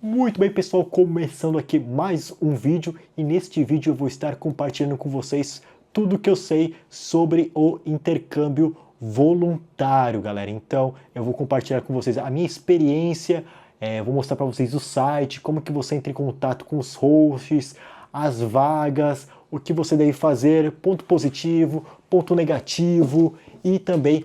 Muito bem, pessoal, começando aqui mais um vídeo, e neste vídeo eu vou estar compartilhando com vocês tudo que eu sei sobre o intercâmbio voluntário, galera. Então eu vou compartilhar com vocês a minha experiência, vou mostrar para vocês o site, como que você entra em contato com os hosts, as vagas, o que você deve fazer, ponto positivo, ponto negativo e também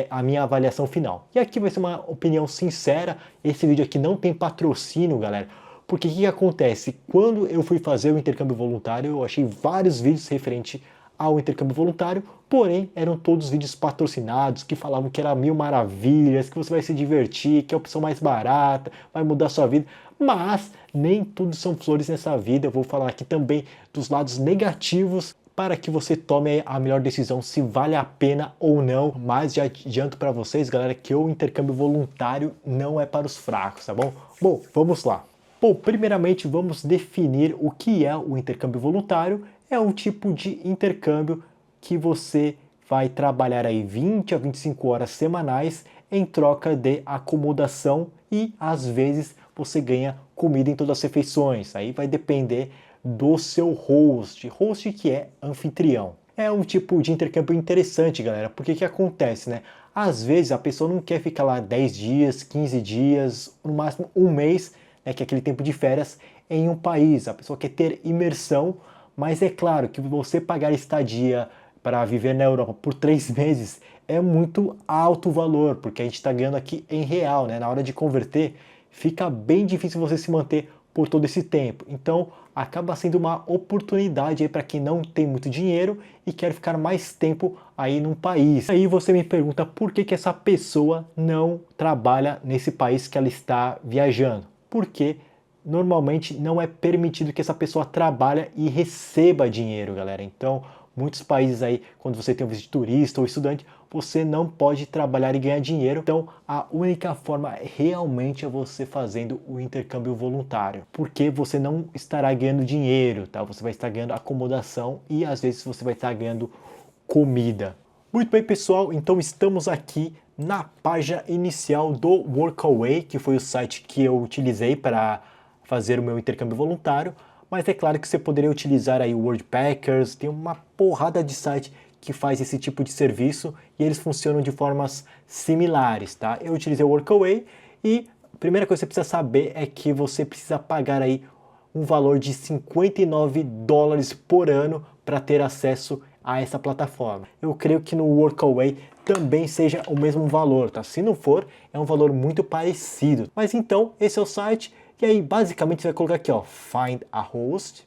a minha avaliação final. E aqui vai ser uma opinião sincera. Esse vídeo aqui não tem patrocínio, galera, porque o que acontece? Quando eu fui fazer o intercâmbio voluntário, eu achei vários vídeos referentes ao intercâmbio voluntário, porém eram todos vídeos patrocinados, que falavam que era mil maravilhas, que você vai se divertir, que é a opção mais barata, vai mudar a sua vida, mas nem tudo são flores nessa vida. Eu vou falar aqui também dos lados negativos, para que você tome a melhor decisão se vale a pena ou não. Mas já adianto para vocês, galera, que o intercâmbio voluntário não é para os fracos, tá bom? Bom, vamos lá. Bom, primeiramente vamos definir o que é o intercâmbio voluntário. É um tipo de intercâmbio que você vai trabalhar aí 20 a 25 horas semanais em troca de acomodação e às vezes você ganha comida em todas as refeições. Aí vai depender do seu host que é anfitrião. É um tipo de intercâmbio interessante, galera, porque que acontece, né? Às vezes a pessoa não quer ficar lá 10 dias, 15 dias, no máximo um mês, né, que é aquele tempo de férias, em um país. A pessoa quer ter imersão, mas é claro que você pagar estadia para viver na Europa por 3 meses é muito alto o valor, porque a gente está ganhando aqui em real, né? Na hora de converter, fica bem difícil você se manter por todo esse tempo. Então acaba sendo uma oportunidade para quem não tem muito dinheiro e quer ficar mais tempo aí num país. Aí você me pergunta por que essa pessoa não trabalha nesse país que ela está viajando. Porque normalmente não é permitido que essa pessoa trabalhe e receba dinheiro, galera. Então muitos países aí, quando você tem um visto de turista ou estudante, você não pode trabalhar e ganhar dinheiro. Então a única forma realmente é você fazendo o intercâmbio voluntário, porque você não estará ganhando dinheiro, tá? Você vai estar ganhando acomodação e às vezes você vai estar ganhando comida. Muito bem, pessoal, então estamos aqui na página inicial do Workaway, que foi o site que eu utilizei para fazer o meu intercâmbio voluntário. Mas é claro que você poderia utilizar aí o Worldpackers, tem uma porrada de site que faz esse tipo de serviço e eles funcionam de formas similares, tá? Eu utilizei o Workaway e a primeira coisa que você precisa saber é que você precisa pagar aí um valor de $59 por ano para ter acesso a essa plataforma. Eu creio que no Workaway também seja o mesmo valor, tá? Se não for, é um valor muito parecido. Mas então, esse é o site. E aí, basicamente, você vai colocar aqui, ó, Find a Host.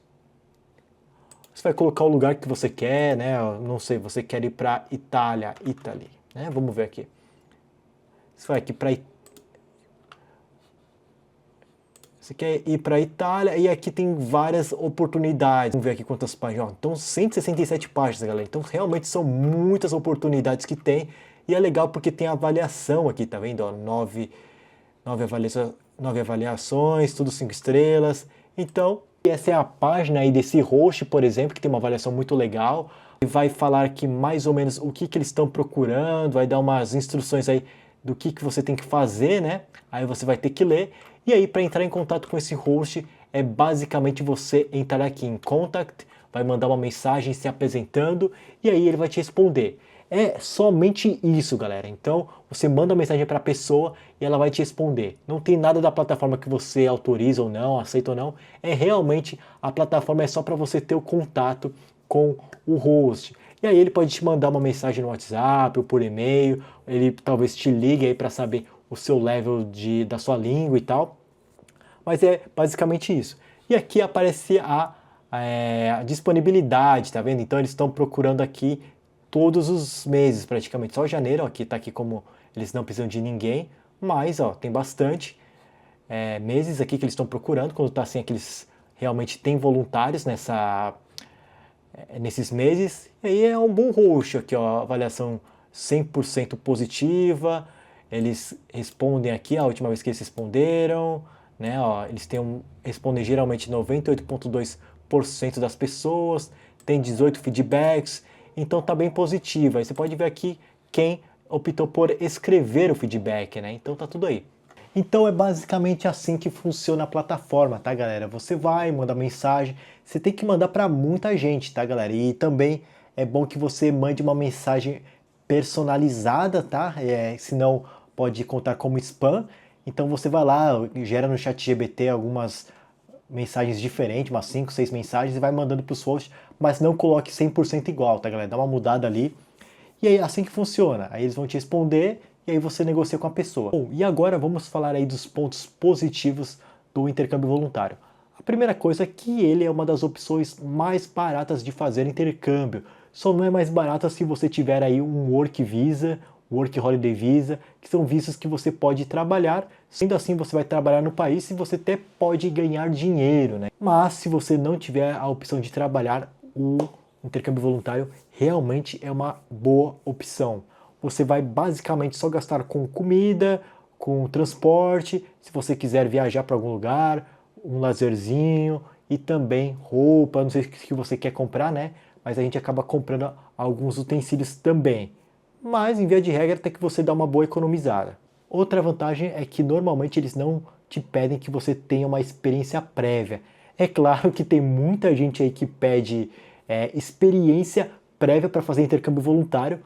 Você vai colocar o lugar que você quer, né? Não sei, você quer ir para Itália, Italy, né? Vamos ver aqui. Você vai aqui para Você quer ir para Itália e aqui tem várias oportunidades. Vamos ver aqui quantas páginas. Ó, então, 167 páginas, galera. Então, realmente são muitas oportunidades que tem. E é legal porque tem avaliação aqui, tá vendo? Ó, 9 avaliações, tudo 5 estrelas. Então, essa é a página aí desse host, por exemplo, que tem uma avaliação muito legal. E vai falar aqui mais ou menos o que eles estão procurando, vai dar umas instruções aí do que você tem que fazer, né? Aí você vai ter que ler. E aí, para entrar em contato com esse host, é basicamente você entrar aqui em Contact, vai mandar uma mensagem se apresentando e aí ele vai te responder. É somente isso, galera. Então, você manda uma mensagem para a pessoa e ela vai te responder. Não tem nada da plataforma que você autoriza ou não, aceita ou não. É realmente, a plataforma é só para você ter o contato com o host. E aí ele pode te mandar uma mensagem no WhatsApp ou por e-mail. Ele talvez te ligue aí para saber o seu level da sua língua e tal. Mas é basicamente isso. E aqui aparece a disponibilidade, tá vendo? Então eles estão procurando aqui todos os meses praticamente. Só janeiro, ó, aqui tá aqui como eles não precisam de ninguém, mas ó, tem bastante meses aqui que eles estão procurando. Quando tá assim, é que eles realmente têm voluntários nesses meses. E aí é um bom host aqui, ó, avaliação 100% positiva. Eles respondem aqui, a última vez que eles responderam, né, ó, eles respondem geralmente 98,2% das pessoas, tem 18 feedbacks, então tá bem positivo. Aí você pode ver aqui quem optou por escrever o feedback, né? Então tá tudo aí. Então é basicamente assim que funciona a plataforma, tá, galera? Você vai, manda mensagem, você tem que mandar para muita gente, tá, galera? E também é bom que você mande uma mensagem personalizada, tá? Senão pode contar como spam. Então você vai lá, gera no ChatGPT algumas mensagens diferentes, umas 5, 6 mensagens e vai mandando para os hosts, mas não coloque 100% igual, tá, galera? Dá uma mudada ali. E aí, assim que funciona. Aí eles vão te responder e aí você negocia com a pessoa. Bom, e agora vamos falar aí dos pontos positivos do intercâmbio voluntário. A primeira coisa é que ele é uma das opções mais baratas de fazer intercâmbio. Só não é mais barata se você tiver aí um Work Visa, Work Holiday Visa, que são vistos que você pode trabalhar. Sendo assim, você vai trabalhar no país e você até pode ganhar dinheiro, né? Mas se você não tiver a opção de trabalhar, o intercâmbio voluntário realmente é uma boa opção. Você vai basicamente só gastar com comida, com transporte, se você quiser viajar para algum lugar, um lazerzinho e também roupa, não sei o que você quer comprar, né? Mas a gente acaba comprando alguns utensílios também. Mas, em via de regra, até que você dá uma boa economizada. Outra vantagem é que normalmente eles não te pedem que você tenha uma experiência prévia. É claro que tem muita gente aí que pede experiência prévia para fazer intercâmbio voluntário,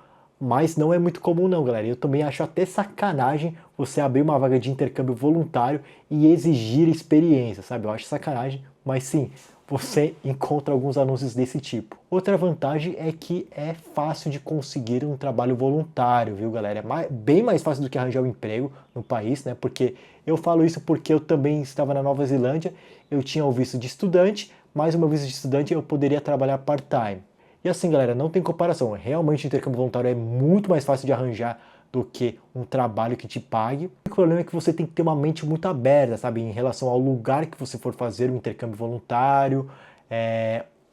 mas não é muito comum não, galera. Eu também acho até sacanagem você abrir uma vaga de intercâmbio voluntário e exigir experiência, sabe? Eu acho sacanagem, mas sim, você encontra alguns anúncios desse tipo. Outra vantagem é que é fácil de conseguir um trabalho voluntário, viu, galera? Bem mais fácil do que arranjar um emprego no país, né? Porque eu falo isso porque eu também estava na Nova Zelândia, eu tinha o visto de estudante, mas o meu visto de estudante eu poderia trabalhar part-time. E assim, galera, não tem comparação. Realmente o intercâmbio voluntário é muito mais fácil de arranjar do que um trabalho que te pague. O problema é que você tem que ter uma mente muito aberta, sabe, em relação ao lugar que você for fazer o intercâmbio voluntário,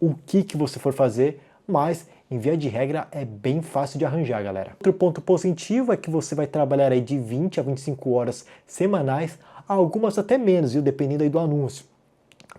o que você for fazer, mas em via de regra é bem fácil de arranjar, galera. Outro ponto positivo é que você vai trabalhar aí de 20 a 25 horas semanais, algumas até menos, viu, dependendo aí do anúncio.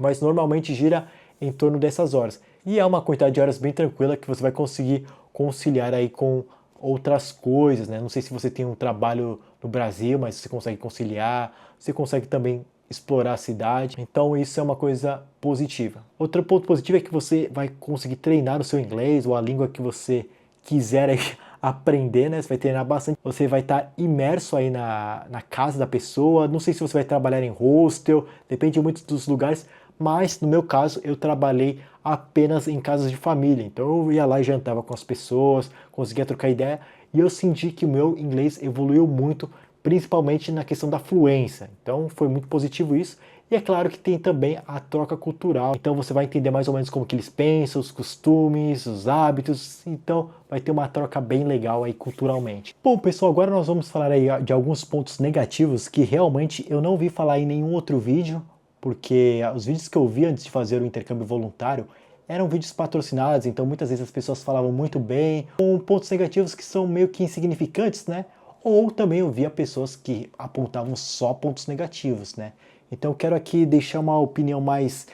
Mas normalmente gira em torno dessas horas. E é uma quantidade de horas bem tranquila que você vai conseguir conciliar aí com outras coisas, né? Não sei se você tem um trabalho no Brasil, mas você consegue conciliar, você consegue também explorar a cidade. Então isso é uma coisa positiva. Outro ponto positivo é que você vai conseguir treinar o seu inglês ou a língua que você quiser aí aprender, né? Você vai treinar bastante. Você vai estar imerso aí na casa da pessoa. Não sei se você vai trabalhar em hostel, depende muito dos lugares, mas no meu caso eu trabalhei apenas em casas de família. Então eu ia lá e jantava com as pessoas, conseguia trocar ideia e eu senti que o meu inglês evoluiu muito, principalmente na questão da fluência. Então foi muito positivo isso. E é claro que tem também a troca cultural. Então você vai entender mais ou menos como que eles pensam, os costumes, os hábitos. Então vai ter uma troca bem legal aí culturalmente. Bom, pessoal, agora nós vamos falar aí de alguns pontos negativos que realmente eu não vi falar em nenhum outro vídeo, porque os vídeos que eu vi antes de fazer o intercâmbio voluntário eram vídeos patrocinados, então muitas vezes as pessoas falavam muito bem, com pontos negativos que são meio que insignificantes, né? Ou também eu via pessoas que apontavam só pontos negativos, né? Então eu quero aqui deixar uma opinião mais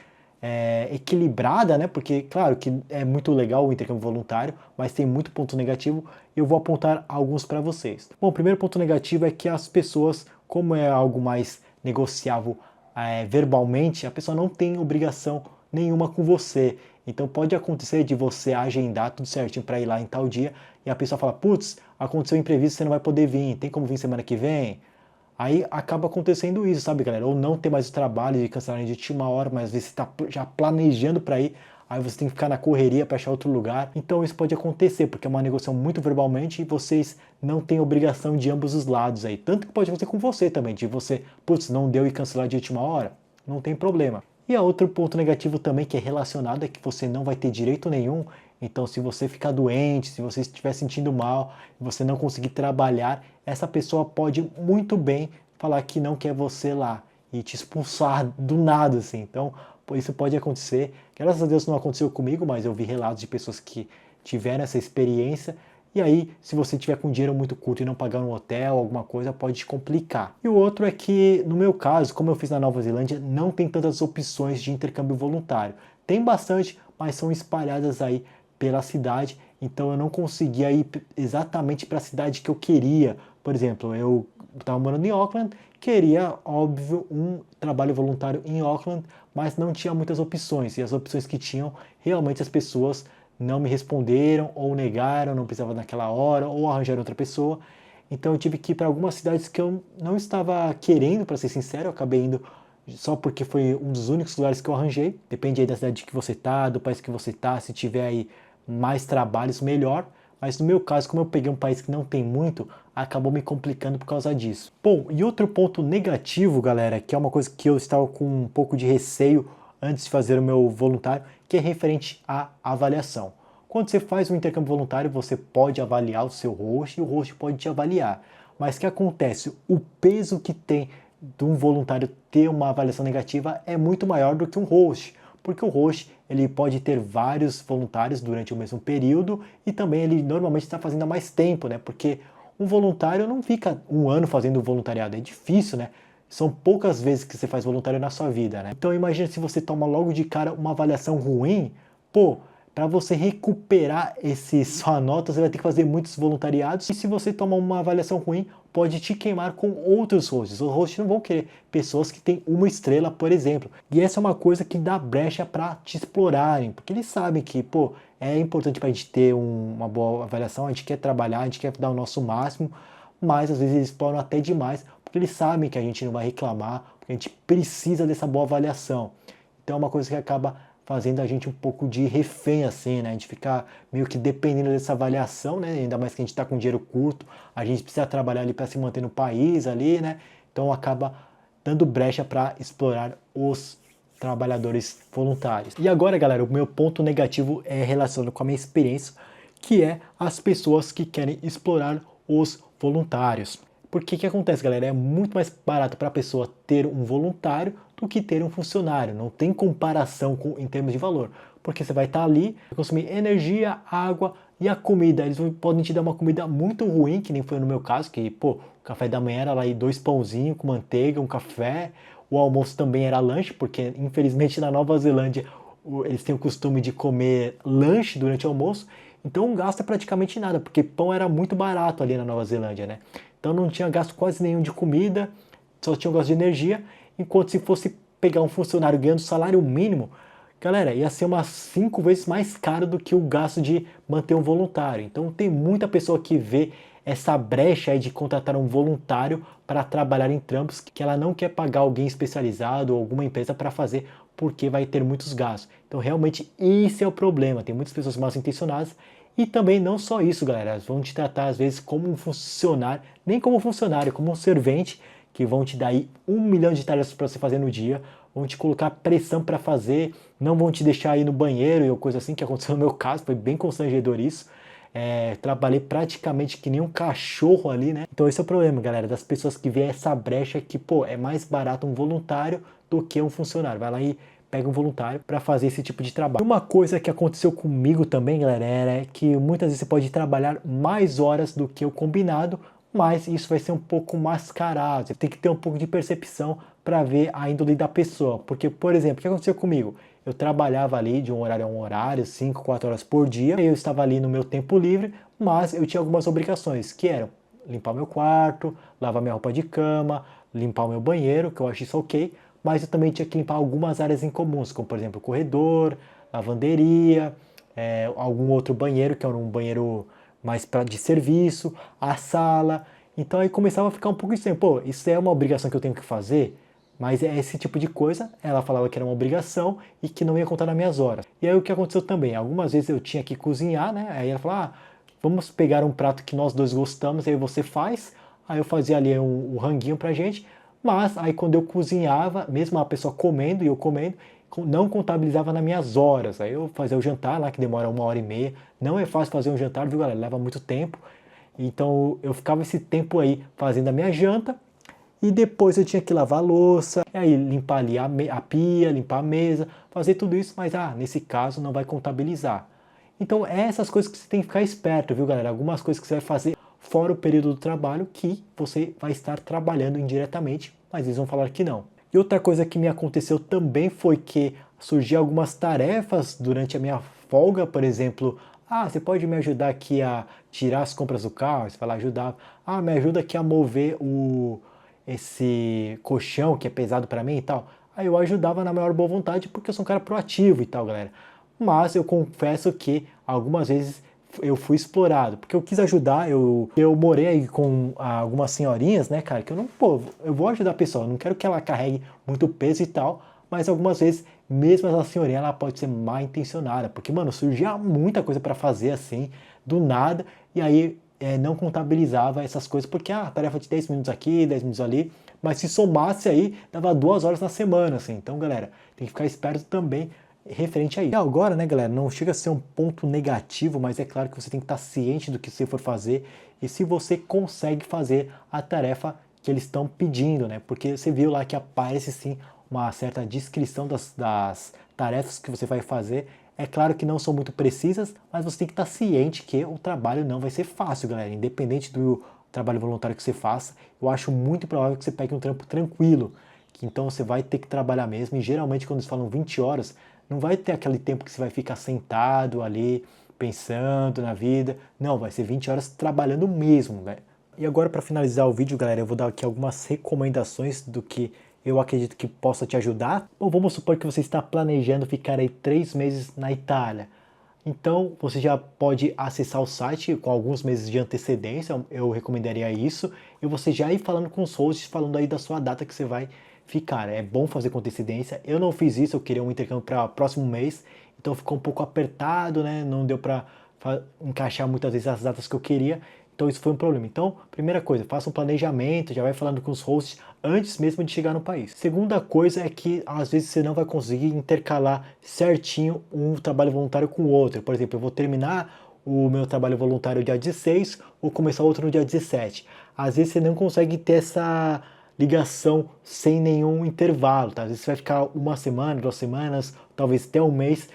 equilibrada, né? Porque, claro, que é muito legal o intercâmbio voluntário, mas tem muito ponto negativo e eu vou apontar alguns para vocês. Bom, o primeiro ponto negativo é que as pessoas, como é algo mais negociável verbalmente, a pessoa não tem obrigação nenhuma com você. Então pode acontecer de você agendar tudo certinho para ir lá em tal dia e a pessoa fala, putz, aconteceu um imprevisto, você não vai poder vir, tem como vir semana que vem? Aí acaba acontecendo isso, sabe, galera? Ou não ter mais o trabalho de cancelar de última hora, mas às vezes você está já planejando para ir, aí você tem que ficar na correria para achar outro lugar. Então isso pode acontecer, porque é uma negociação muito verbalmente e vocês não têm obrigação de ambos os lados aí. Tanto que pode acontecer com você também, de você, putz, não deu e cancelar de última hora, não tem problema. E a outro ponto negativo também que é relacionado é que você não vai ter direito nenhum. Então, se você ficar doente, se você estiver sentindo mal, você não conseguir trabalhar, essa pessoa pode muito bem falar que não quer você lá e te expulsar do nada, assim. Então, isso pode acontecer. Graças a Deus não aconteceu comigo, mas eu vi relatos de pessoas que tiveram essa experiência. E aí, se você tiver com dinheiro muito curto e não pagar um hotel, alguma coisa, pode te complicar. E o outro é que, no meu caso, como eu fiz na Nova Zelândia, não tem tantas opções de intercâmbio voluntário. Tem bastante, mas são espalhadas aí pela cidade, então eu não conseguia ir exatamente para a cidade que eu queria. Por exemplo, eu estava morando em Auckland, queria, óbvio, um trabalho voluntário em Auckland, mas não tinha muitas opções, e as opções que tinham, realmente as pessoas não me responderam, ou negaram, não precisava naquela hora, ou arranjaram outra pessoa. Então eu tive que ir para algumas cidades que eu não estava querendo, para ser sincero, eu acabei indo só porque foi um dos únicos lugares que eu arranjei. Depende aí da cidade que você tá, do país que você tá, se tiver aí mais trabalhos, melhor. Mas no meu caso, como eu peguei um país que não tem muito, acabou me complicando por causa disso. Bom, e outro ponto negativo, galera, que é uma coisa que eu estava com um pouco de receio antes de fazer o meu voluntário, que é referente à avaliação. Quando você faz um intercâmbio voluntário, você pode avaliar o seu host e o host pode te avaliar. Mas o que acontece? O peso que tem de um voluntário ter uma avaliação negativa é muito maior do que um host, porque o host ele pode ter vários voluntários durante o mesmo período e também ele normalmente está fazendo há mais tempo, né? Porque um voluntário não fica um ano fazendo voluntariado, é difícil, né? São poucas vezes que você faz voluntário na sua vida, né? Então imagina se você toma logo de cara uma avaliação ruim, pô, para você recuperar sua nota, você vai ter que fazer muitos voluntariados. E se você tomar uma avaliação ruim, pode te queimar com outros hosts. Os hosts não vão querer pessoas que têm uma estrela, por exemplo. E essa é uma coisa que dá brecha para te explorarem, porque eles sabem que, pô, é importante para a gente ter uma boa avaliação, a gente quer trabalhar, a gente quer dar o nosso máximo, mas às vezes eles exploram até demais, porque eles sabem que a gente não vai reclamar, porque a gente precisa dessa boa avaliação. Então é uma coisa que acaba fazendo a gente um pouco de refém, assim, né? A gente fica meio que dependendo dessa avaliação, né? Ainda mais que a gente está com dinheiro curto, a gente precisa trabalhar ali para se manter no país ali, né? Então acaba dando brecha para explorar os trabalhadores voluntários. E agora, galera, o meu ponto negativo é relacionado com a minha experiência, que é as pessoas que querem explorar os voluntários. Porque o que acontece, galera? É muito mais barato para a pessoa ter um voluntário do que ter um funcionário. Não tem comparação em termos de valor. Porque você vai estar ali, vai consumir energia, água e a comida. Eles podem te dar uma comida muito ruim, que nem foi no meu caso, que, pô, o café da manhã era lá 2 pãozinhos com manteiga, um café. O almoço também era lanche, porque infelizmente na Nova Zelândia eles têm o costume de comer lanche durante o almoço. Então o gasto é praticamente nada, porque pão era muito barato ali na Nova Zelândia, né? Então não tinha gasto quase nenhum de comida, só tinha um gasto de energia, enquanto se fosse pegar um funcionário ganhando salário mínimo, galera, ia ser umas 5 vezes mais caro do que o gasto de manter um voluntário. Então tem muita pessoa que vê essa brecha aí de contratar um voluntário para trabalhar em trampos que ela não quer pagar alguém especializado ou alguma empresa para fazer porque vai ter muitos gastos. Então realmente esse é o problema, tem muitas pessoas mal intencionadas. E também não só isso, galera, elas vão te tratar às vezes como um funcionário, nem como um funcionário, como um servente, que vão te dar aí 1 milhão de tarefas para você fazer no dia, vão te colocar pressão para fazer, não vão te deixar ir no banheiro ou coisa assim, que aconteceu no meu caso, foi bem constrangedor isso. Trabalhei praticamente que nem um cachorro ali, né? Então esse é o problema, galera, das pessoas que veem essa brecha que, pô, é mais barato um voluntário do que um funcionário. Vai lá e pega um voluntário para fazer esse tipo de trabalho. Uma coisa que aconteceu comigo também, galera, é que muitas vezes você pode trabalhar mais horas do que o combinado, mas isso vai ser um pouco mascarado. Você tem que ter um pouco de percepção para ver a índole da pessoa. Porque, por exemplo, o que aconteceu comigo? Eu trabalhava ali de um horário a um horário, 5, 4 horas por dia. Eu estava ali no meu tempo livre, mas eu tinha algumas obrigações, que eram limpar meu quarto, lavar minha roupa de cama, limpar o meu banheiro, que eu acho isso ok, mas eu também tinha que limpar algumas áreas em comuns, como por exemplo o corredor, lavanderia, algum outro banheiro, que era um banheiro mais de serviço, a sala. Então aí começava a ficar um pouco estranho. Pô, isso é uma obrigação que eu tenho que fazer? Mas é esse tipo de coisa, ela falava que era uma obrigação e que não ia contar nas minhas horas. E aí o que aconteceu também? Algumas vezes eu tinha que cozinhar, né? Aí ela falava, vamos pegar um prato que nós dois gostamos, aí você faz. Aí eu fazia ali um ranguinho pra gente. Mas aí quando eu cozinhava, mesmo a pessoa comendo e eu comendo, não contabilizava nas minhas horas. Aí eu fazia o jantar lá, que demora 1 hora e meia. Não é fácil fazer um jantar, viu, galera? Leva muito tempo. Então eu ficava esse tempo aí fazendo a minha janta. E depois eu tinha que lavar a louça, e aí limpar ali a pia, limpar a mesa, fazer tudo isso, mas nesse caso não vai contabilizar. Então é essas coisas que você tem que ficar esperto, viu, galera? Algumas coisas que você vai fazer fora o período do trabalho que você vai estar trabalhando indiretamente, mas eles vão falar que não. E outra coisa que me aconteceu também foi que surgiam algumas tarefas durante a minha folga, por exemplo, Ah, você pode me ajudar aqui a tirar as compras do carro? Você vai lá ajudar. Ah, me ajuda aqui a mover esse colchão que é pesado para mim e tal. Aí eu ajudava na maior boa vontade porque eu sou um cara proativo e tal, galera. Mas eu confesso que algumas vezes eu fui explorado, porque eu quis ajudar, eu morei aí com algumas senhorinhas, né, cara, que eu não, pô, eu vou ajudar a pessoa, eu não quero que ela carregue muito peso e tal, mas algumas vezes, mesmo essa senhorinha, ela pode ser mal intencionada, porque, mano, surgia muita coisa para fazer assim, do nada, e aí não contabilizava essas coisas, porque, tarefa de 10 minutos aqui, 10 minutos ali, mas se somasse aí, dava 2 horas na semana, assim, então, galera, tem que ficar esperto também, referente a isso. E agora, né, galera, não chega a ser um ponto negativo, mas é claro que você tem que estar ciente do que você for fazer e se você consegue fazer a tarefa que eles estão pedindo, né? Porque você viu lá que aparece sim uma certa descrição das tarefas que você vai fazer. É claro que não são muito precisas, mas você tem que estar ciente que o trabalho não vai ser fácil, galera. Independente do trabalho voluntário que você faça, eu acho muito provável que você pegue um trampo tranquilo, que então você vai ter que trabalhar mesmo. E geralmente quando eles falam 20 horas, não vai ter aquele tempo que você vai ficar sentado ali, pensando na vida. Não, vai ser 20 horas trabalhando mesmo, velho. E agora para finalizar o vídeo, galera, eu vou dar aqui algumas recomendações do que eu acredito que possa te ajudar. Bom, vamos supor que você está planejando ficar aí 3 meses na Itália. Então, você já pode acessar o site com alguns meses de antecedência, eu recomendaria isso, e você já ir falando com os hosts, falando aí da sua data que você vai ficar. É bom fazer com antecedência. Eu não fiz isso, eu queria um intercâmbio para próximo mês, então ficou um pouco apertado, né? Não deu para encaixar muitas vezes as datas que eu queria, então isso foi um problema. Então, primeira coisa, faça um planejamento, já vai falando com os hosts antes mesmo de chegar no país. Segunda coisa é que às vezes você não vai conseguir intercalar certinho um trabalho voluntário com o outro. Por exemplo, eu vou terminar o meu trabalho voluntário dia 16 ou começar outro no dia 17. Às vezes você não consegue ter essa ligação sem nenhum intervalo, tá? Às vezes você vai ficar uma semana, 2 semanas, talvez até um mês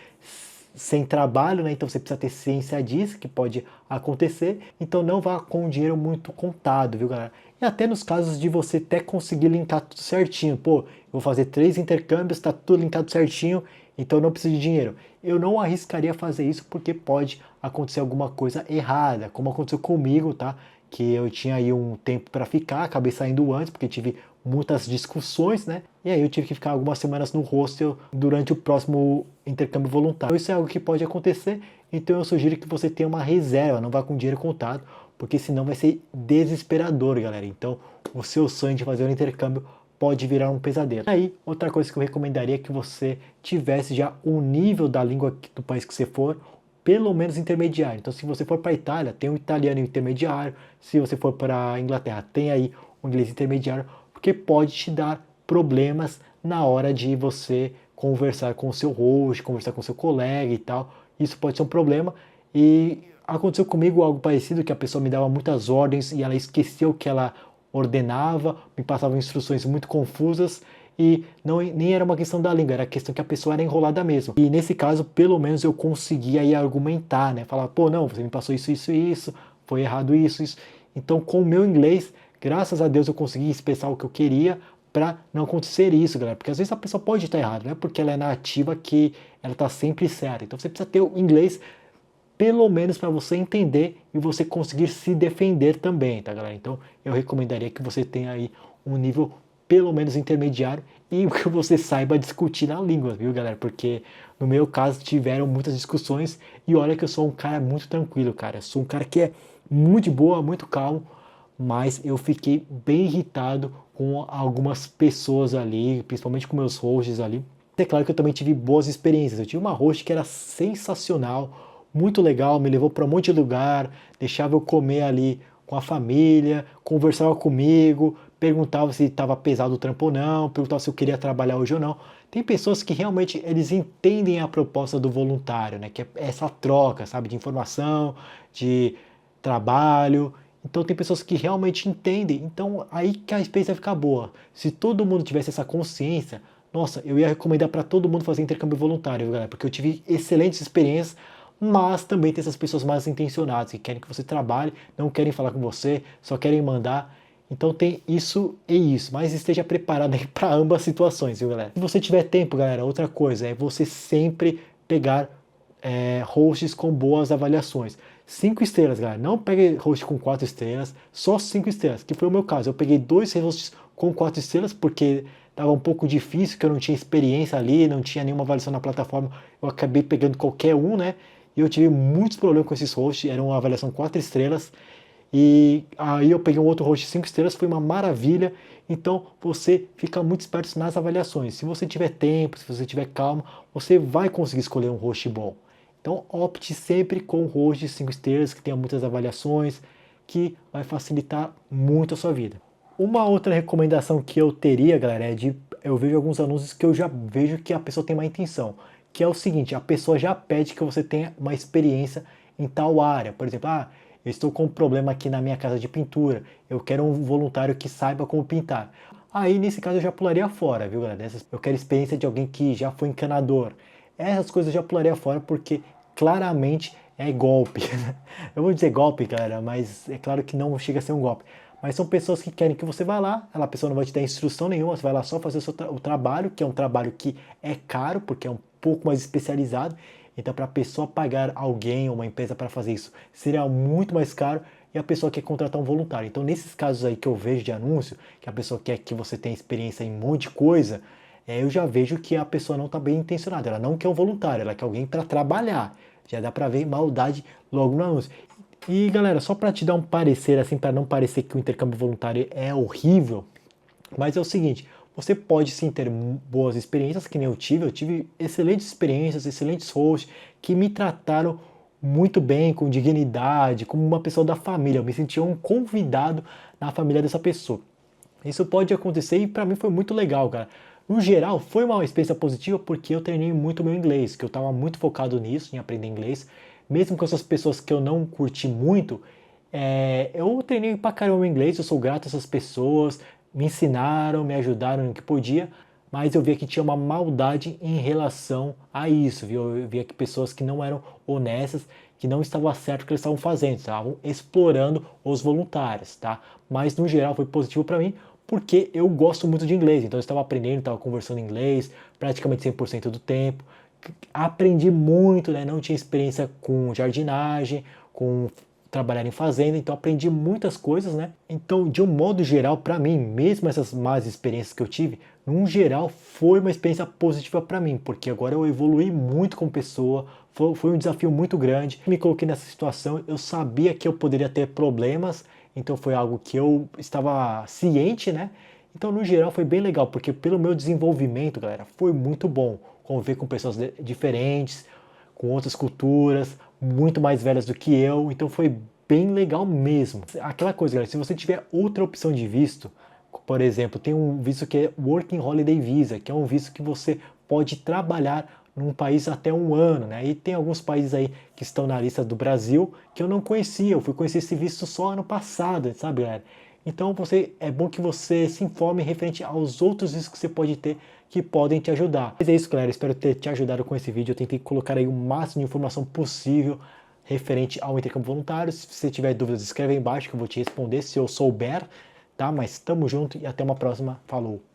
sem trabalho, né? Então você precisa ter ciência disso, que pode acontecer. Então não vá com o dinheiro muito contado, viu, galera? E até nos casos de você até conseguir linkar tudo certinho. Pô, eu vou fazer 3 intercâmbios, tá tudo linkado certinho, então eu não preciso de dinheiro. Eu não arriscaria fazer isso porque pode acontecer alguma coisa errada, como aconteceu comigo, tá? Que eu tinha aí um tempo para ficar, acabei saindo antes porque tive muitas discussões, né? E aí eu tive que ficar algumas semanas no hostel durante o próximo intercâmbio voluntário. Então isso é algo que pode acontecer, então eu sugiro que você tenha uma reserva, não vá com dinheiro contado, porque senão vai ser desesperador, galera. Então o seu sonho de fazer um intercâmbio pode virar um pesadelo. Aí, outra coisa que eu recomendaria é que você tivesse já o nível da língua do país que você for, pelo menos intermediário. Então, se você for para a Itália, tem um italiano intermediário. Se você for para a Inglaterra, tem aí um inglês intermediário, porque pode te dar problemas na hora de você conversar com o seu host, conversar com o seu colega e tal. Isso pode ser um problema. E aconteceu comigo algo parecido, que a pessoa me dava muitas ordens e ela esqueceu que ela ordenava, me passava instruções muito confusas e não, nem era uma questão da língua, era a questão que a pessoa era enrolada mesmo. E nesse caso, pelo menos eu conseguia aí argumentar, né? Falar, pô, não, você me passou isso, isso e isso, foi errado isso, isso. Então, com o meu inglês, graças a Deus eu consegui expressar o que eu queria para não acontecer isso, galera. Porque às vezes a pessoa pode estar errada, não é porque ela é nativa que ela está sempre certa. Então você precisa ter o inglês pelo menos para você entender e você conseguir se defender também, tá, galera? Então eu recomendaria que você tenha aí um nível pelo menos intermediário e que você saiba discutir na língua, viu, galera? Porque no meu caso tiveram muitas discussões e olha que eu sou um cara muito tranquilo, cara. Eu sou um cara que é muito de boa, muito calmo, mas eu fiquei bem irritado com algumas pessoas ali, principalmente com meus hosts ali. É claro que eu também tive boas experiências. Eu tive uma host que era sensacional, muito legal, me levou para um monte de lugar, deixava eu comer ali com a família, conversava comigo, perguntava se estava pesado o trampo ou não, perguntava se eu queria trabalhar hoje ou não. Tem pessoas que realmente eles entendem a proposta do voluntário, né? Que é essa troca, sabe, de informação, de trabalho. Então tem pessoas que realmente entendem. Então aí que a experiência fica boa. Se todo mundo tivesse essa consciência, nossa, eu ia recomendar para todo mundo fazer intercâmbio voluntário, viu, galera? Porque eu tive excelentes experiências, mas também tem essas pessoas mais intencionadas que querem que você trabalhe, não querem falar com você, só querem mandar. Então tem isso e isso, mas esteja preparado aí para ambas situações, viu, galera? Se você tiver tempo, galera, outra coisa é você sempre pegar hosts com boas avaliações. 5 estrelas, galera. Não pegue host com 4 estrelas, só 5 estrelas, que foi o meu caso. Eu peguei 2 hosts com 4 estrelas, porque estava um pouco difícil, que eu não tinha experiência ali, não tinha nenhuma avaliação na plataforma. Eu acabei pegando qualquer um, né? E eu tive muitos problemas com esses hosts, era uma avaliação 4 estrelas. E aí eu peguei um outro host 5 estrelas, foi uma maravilha. Então você fica muito esperto nas avaliações. Se você tiver tempo, se você tiver calma, você vai conseguir escolher um host bom. Então opte sempre com host 5 estrelas, que tenha muitas avaliações, que vai facilitar muito a sua vida. Uma outra recomendação que eu teria, galera, eu vejo alguns anúncios que eu já vejo que a pessoa tem uma intenção, que é o seguinte: a pessoa já pede que você tenha uma experiência em tal área. Por exemplo, eu estou com um problema aqui na minha casa de pintura, eu quero um voluntário que saiba como pintar. Aí, nesse caso, eu já pularia fora, viu, galera? Eu quero experiência de alguém que já foi encanador. Essas coisas eu já pularia fora porque claramente é golpe. Eu vou dizer golpe, galera, mas é claro que não chega a ser um golpe. Mas são pessoas que querem que você vá lá, a pessoa não vai te dar instrução nenhuma, você vai lá só fazer o trabalho, que é um trabalho que é caro, porque é um pouco mais especializado. Então, para a pessoa pagar alguém, uma empresa para fazer isso, seria muito mais caro, e a pessoa quer contratar um voluntário. Então, nesses casos aí que eu vejo de anúncio, que a pessoa quer que você tenha experiência em um monte de coisa, eu já vejo que a pessoa não está bem intencionada, ela não quer um voluntário, ela quer alguém para trabalhar. Já dá para ver maldade logo no anúncio. E galera, só para te dar um parecer, assim, para não parecer que o intercâmbio voluntário é horrível, mas é o seguinte: você pode sim ter boas experiências, que nem eu tive excelentes experiências, excelentes hosts, que me trataram muito bem, com dignidade, como uma pessoa da família, eu me sentia um convidado na família dessa pessoa. Isso pode acontecer e para mim foi muito legal, cara. No geral, foi uma experiência positiva porque eu treinei muito meu inglês, que eu estava muito focado nisso, em aprender inglês. Mesmo com essas pessoas que eu não curti muito, eu treinei pra caramba o inglês, eu sou grato a essas pessoas, me ensinaram, me ajudaram no que podia, mas eu via que tinha uma maldade em relação a isso, viu? Eu via que pessoas que não eram honestas, que não estava certo o que eles estavam fazendo, estavam explorando os voluntários, tá? Mas no geral foi positivo para mim, porque eu gosto muito de inglês, então eu estava aprendendo, estava conversando inglês praticamente 100% do tempo. Aprendi muito, né? Não tinha experiência com jardinagem, com trabalhar em fazenda, então aprendi muitas coisas, né? Então, de um modo geral, para mim, mesmo essas más experiências que eu tive, num geral, foi uma experiência positiva para mim, porque agora eu evolui muito como pessoa, foi um desafio muito grande. Me coloquei nessa situação, eu sabia que eu poderia ter problemas, então foi algo que eu estava ciente, né? Então, no geral, foi bem legal, porque pelo meu desenvolvimento, galera, foi muito bom conviver com pessoas diferentes, com outras culturas, muito mais velhas do que eu, então foi bem legal mesmo. Aquela coisa, galera, se você tiver outra opção de visto, por exemplo, tem um visto que é Working Holiday Visa, que é um visto que você pode trabalhar num país até um ano, né? E tem alguns países aí que estão na lista do Brasil que eu não conhecia, eu fui conhecer esse visto só ano passado, sabe, galera? Então é bom que você se informe referente aos outros vistos que você pode ter que podem te ajudar. Mas é isso, galera, espero ter te ajudado com esse vídeo. Eu tentei colocar aí o máximo de informação possível referente ao intercâmbio voluntário. Se você tiver dúvidas, escreve aí embaixo que eu vou te responder se eu souber, tá? Mas tamo junto e até uma próxima. Falou!